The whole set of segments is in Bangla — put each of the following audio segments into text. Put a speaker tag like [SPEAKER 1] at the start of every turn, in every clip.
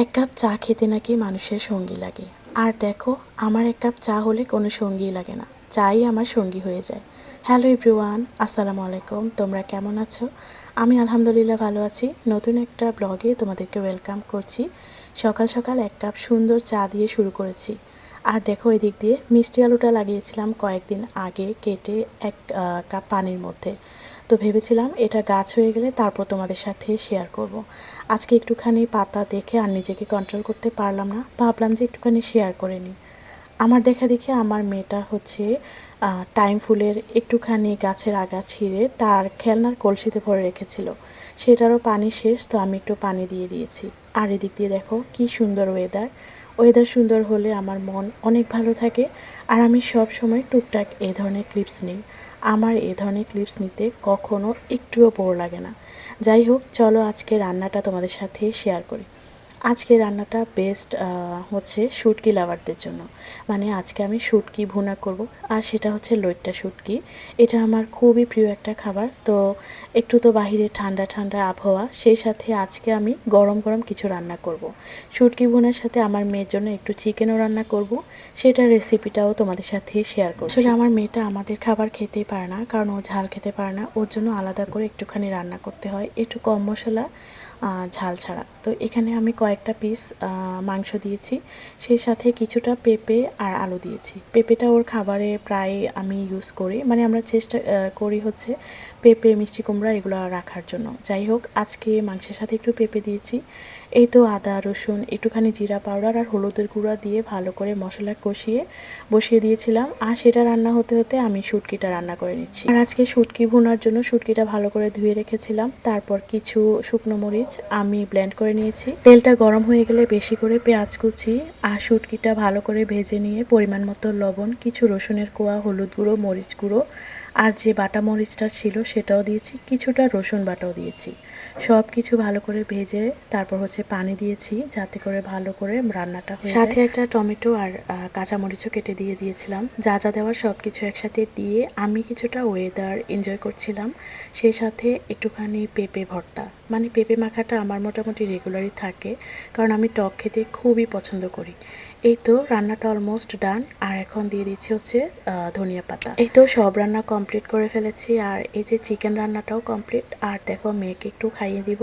[SPEAKER 1] এক কাপ চা খেতে নাকি মানুষের সঙ্গী লাগে। আর দেখো, আমার এক কাপ চা হলে কোনো সঙ্গীই লাগে না, চাই আমার সঙ্গী হয়ে যায়। হ্যালো এভরিওয়ান, আসসালামু আলাইকুম। তোমরা কেমন আছো? আমি আলহামদুলিল্লাহ ভালো আছি। নতুন একটা ব্লগে তোমাদেরকে ওয়েলকাম করছি। সকাল সকাল এক কাপ সুন্দর চা দিয়ে শুরু করেছি। আর দেখো, এই দিক দিয়ে মিষ্টি আলুটা লাগিয়েছিলাম কয়েকদিন আগে কেটে এক কাপ পানির মধ্যে। তো ভেবেছিলাম এটা গাছ হয়ে গেলে তারপর তোমাদের সাথে শেয়ার করব। আজকে একটুখানি পাতা দেখে আর নিজেকে কন্ট্রোল করতে পারলাম না, ভাবলাম যে একটুখানি শেয়ার করে নিই। আমার দেখা দেখে আমার মেয়েটা হচ্ছে টাইম ফুলের একটুখানি গাছের আগা ছিঁড়ে তার খেলনার কলসিতে ভরে রেখেছিল। সেটারও পানি শেষ, তো আমি একটু পানি দিয়ে দিয়েছি। আর এদিক দিয়ে দেখো কি সুন্দর ওয়েদার। ওয়েদার সুন্দর হলে আমার মন অনেক ভালো থাকে। আর আমি সব সময় টুকটাক এই ধরনের ক্লিপস নিই। আমার এই ধরনের ক্লিপস নিতে কখনো একটুও বোর লাগে না। যাই হোক, চলো আজকে রান্নাটা তোমাদের সাথে শেয়ার করি। আজকে রান্নাটা বেস্ট হচ্ছে শুটকি লাভারদের জন্য। মানে আজকে আমি শুটকি ভুনা করব, আর সেটা হচ্ছে লইট্টা শুটকি। এটা আমার খুবই প্রিয় একটা খাবার। তো একটু তো বাহিরে ঠান্ডা ঠান্ডা আবহাওয়া, সেই সাথে আজকে আমি গরম গরম কিছু রান্না করব। শুটকি ভুনার সাথে আমার মেয়ের জন্য একটু চিকেনও রান্না করব। সেটার রেসিপিটাও তোমাদের সাথে শেয়ার করছি। আসলে আমার মেয়েটা আমাদের খাবার খেতেই পারে না, কারণ ও ঝাল খেতে পারে না। ওর জন্য আলাদা করে একটুখানি রান্না করতে হয়, একটু কম মশলা ঝাল ছাড়া। তো এখানে আমি কয়েকটা পিস মাংস দিয়েছি, সেই সাথে কিছুটা পেঁপে আর আলু দিয়েছি। পেঁপেটা ওর খাবারে প্রায় আমি ইউজ করি, মানে আমরা চেষ্টা করি হচ্ছে পেঁপে, মিষ্টি কুমড়া এগুলো রাখার জন্য। যাই হোক, আজকে মাংসের সাথে একটু পেঁপে দিয়েছি। এই তো আদা রসুন একটুখানি জিরা পাউডার আর হলুদের গুঁড়া দিয়ে ভালো করে মশলা কষিয়ে বসিয়ে দিয়েছিলাম। আর সেটা রান্না হতে হতে আমি শুটকিটা রান্না করে নিচ্ছি। আর আজকে শুটকি ভুনার জন্য শুটকিটা ভালো করে ধুয়ে রেখেছিলাম। তারপর কিছু শুকনো মরিচ আমি ব্লেন্ড করে নিয়েছি। তেলটা গরম হয়ে গেলে বেশি করে পেঁয়াজ কুচি আর শুটকিটা ভালো করে ভেজে নিয়ে পরিমাণ মতো লবণ, কিছু রসুনের কোয়া, হলুদ গুঁড়ো, মরিচ গুঁড়ো আর যে বাটা মরিচটা ছিল সেটাও দিয়েছি, কিছুটা রসুন বাটাও দিয়েছি। সব কিছু ভালো করে ভেজে তারপর হচ্ছে পানি দিয়েছি, যাতে করে ভালো করে রান্নাটা হয়ে যায়। সাথে একটা টমেটো আর কাঁচামরিচও কেটে দিয়ে দিয়েছিলাম। যা যা দেওয়ার সব কিছু একসাথে দিয়ে আমি কিছুটা ওয়েদার এনজয় করছিলাম। সেই সাথে একটুখানি পেঁপে ভর্তা, মানে পেঁপে মাখাটা আমার মোটামুটি রেগুলারই থাকে, কারণ আমি টক খেতে খুবই পছন্দ করি। এই তো রান্নাটা অলমোস্ট ডান। আর এখন দিয়ে দিচ্ছি হচ্ছে ধনিয়া পাতা। এই তো সব রান্না কমপ্লিট করে ফেলেছি। আর এই যে চিকেন রান্নাটাও কমপ্লিট। আর দেখো, মেয়েকে একটু খাইয়ে দিব,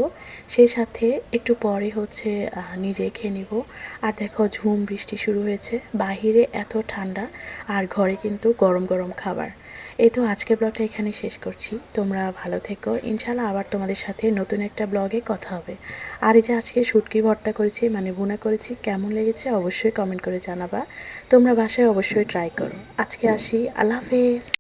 [SPEAKER 1] সেই সাথে একটু পরে হচ্ছে নিজেই খেয়ে নিব। আর দেখো, ঝুম বৃষ্টি শুরু হয়েছে, বাহিরে এত ঠান্ডা আর ঘরে কিন্তু গরম গরম খাবার। এই তো আজকের ব্লগটা এখানে শেষ করছি। তোমরা ভালো থেকো, ইনশাল্লাহ আবার তোমাদের সাথে নতুন একটা ব্লগে কথা হবে। আর এই যে আজকে শুটকি ভর্তা করেছি, মানে ভুনা করেছি, কেমন লেগেছে অবশ্যই কমেন্ট করে জানাবা। তোমরা বাসায় অবশ্যই ট্রাই করো। আজকে আসি, আল্লাহ হাফেজ।